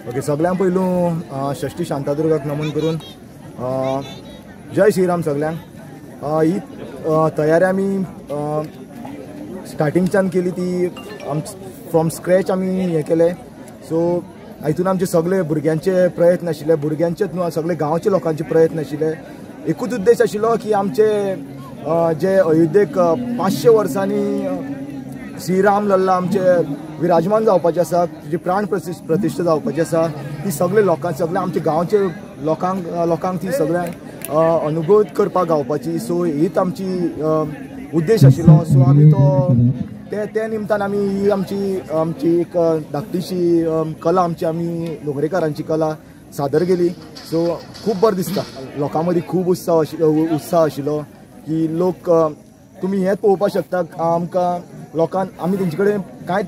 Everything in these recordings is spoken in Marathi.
ओके, सगळ्यांक पयलू षष्ठी शांतादुर्गाक नमन करून जय श्रीराम सगळ्यांक। ही तयारी आमी स्टार्टिंगच्यान केली ती फ्रॉम स्क्रॅच आमी हे केले। सो हातून आमचे सगळे भुरग्यांचे प्रयत्न आशिल्ले, भुरग्यांचेच न्हू सगळे गांवचे लोकांचे प्रयत्न आशिल्ले। एकूच उद्देश आशिल्लो की आमचे जे अयोध्येक 500 वर्सांनी श्रीराम लल्ला आमचे विराजमान जावपाचे आसा, जी प्राण प्रतिष्ठा जावपाची आसा, ती सगळे लोकांक सगळे आमचे गांवचे लोकांक ती सगळ्यांक अनुभव करपाक गावपाची। सो हीच आमची उद्देश आशिल्लो। सो आमी तो त्या निमतान आमी ही आमची एक धाकटीशी कला आमी लोंगरेकारांची कला सादर केली। सो खूब बरें दिसता, लोकां मदीं खूब उत्साह आशिल्लो की लोक तुमी हेच पळोवपाक शकता। आमकां लोकांक आमी तेंचे कडेन कांयच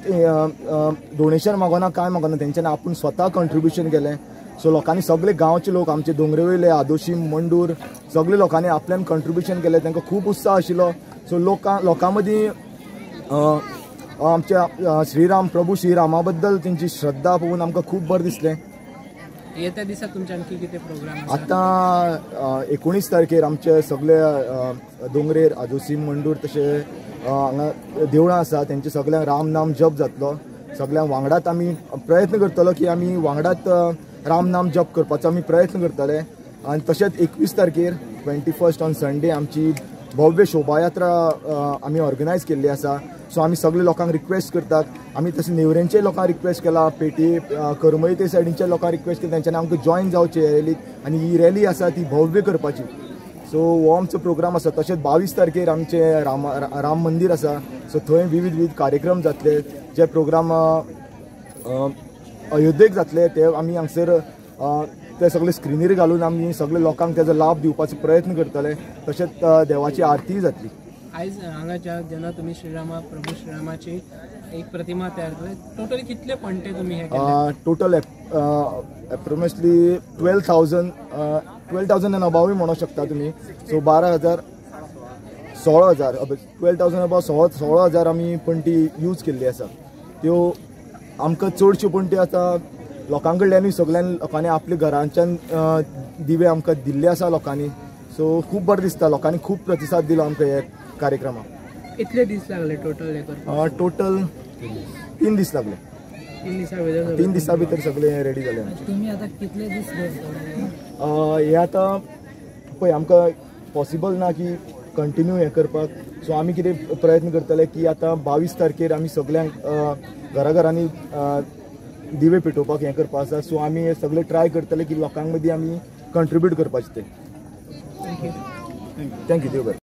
डोनेशन मागोना, कांय मागोना, तेंच्यांनी आपूण स्वता कंट्रिब्युशन केलें। सो लोकांनी सगळे गांवचे लोक आमचे दोंगरे वयले आदोशीम मंडूर सगळे लोकांनी आपल्यान कंट्रिब्युशन केलें, तांकां खूब उत्साह आशिल्लो। सो लोकां मदीं आमच्या श्रीराम प्रभू श्रीरामा बद्दल तेंची श्रद्धा पळोवन आमकां खूब बरें दिसलें। येत्या दिसा तुमचे आणखी कितें प्रोग्राम आतां 19 तारखेर आमचे सगळे दोंगरेर आदोशीम मंडूर तशे हांगा देवळां आसा, तेंचे सगळ्यांक राम नाम जप जातलो। सगळ्यांक वांगडात आमी प्रयत्न करतलो की आमी वांगडात राम नाम जप करपाचो आमी प्रयत्न करतले। आनी तशेंच 21 तारखेर 21 ऑन संडे आमची भव्य शोभायात्रा आमी ऑर्गनायज केल्ली आसा। सो आमी सगळे लोकांक रिक्वेस्ट करतात, आमी तशें नेवरेंचे लोकांक रिक्वेस्ट केला, पेटी करमई ते सायडीच्या लोकांक रिक्वेस्ट केला, तेंच्यांनी आमकां जॉयन जावचे रॅलीक आनी ही रॅली आसा ती भव्य करपाची। सो हो आमचो प्रोग्राम आसा। तशेंच 22 तारखेर आमचे राम मंदिर आसा। सो थंय विविध कार्यक्रम जातले, जे प्रोग्राम अयोध्येक जातले ते आमी हांगसर ते सगळे स्क्रिनीर घालून आमी सगळे लोकांक तेजो लाभ दिवपाचो प्रयत्न करतले। तशेंच देवाची आरती जातली। आयज हांगा जेन्ना तुमी प्रभू श्रीरामाची एक प्रतिमा तयार केली, टोटल कितले पणटे तुमी हे केले? टोटल एप्रोक्सिमेटली 12,000 एंड अबाव म्हणू शकता तुमी। सो 12,000 16,000 12,000 अबाव 16,000 आमी पणटी यूज केल्ली आसा। त्यो आमकां चडश्यो पणटी आतां लोकां कडल्यानूय सगळ्यां लोकांनी आपल्या घरांच्यान दिवे आमकां दिल्ले आसा लोकांनी। सो खूब बरें दिसता, लोकांनी खूब प्रतिसाद दिलो आमकां ह्या कार्यक्रमाक। इतले दीस लागले टोटल हे करपाक? टोटल 3 दीस लागले। 3 दिसा भितर सगळे रेडी जाले। तुम्ही आता कितले दीस हे आतां पळय आमकां पॉसिबल ना की कंटिन्यू हे करपाक। सो आमी कितें प्रयत्न करतले की आतां 22 तारखेर आमी सगळ्यांक घराघरांनी दिवे पेटोवपाक हे करपाक आसा। सो आमी हे सगळे ट्राय करतले की लोकांक मदीं आमी कंट्रिब्यूट करपाचें ते। थँक्यू देव बरें।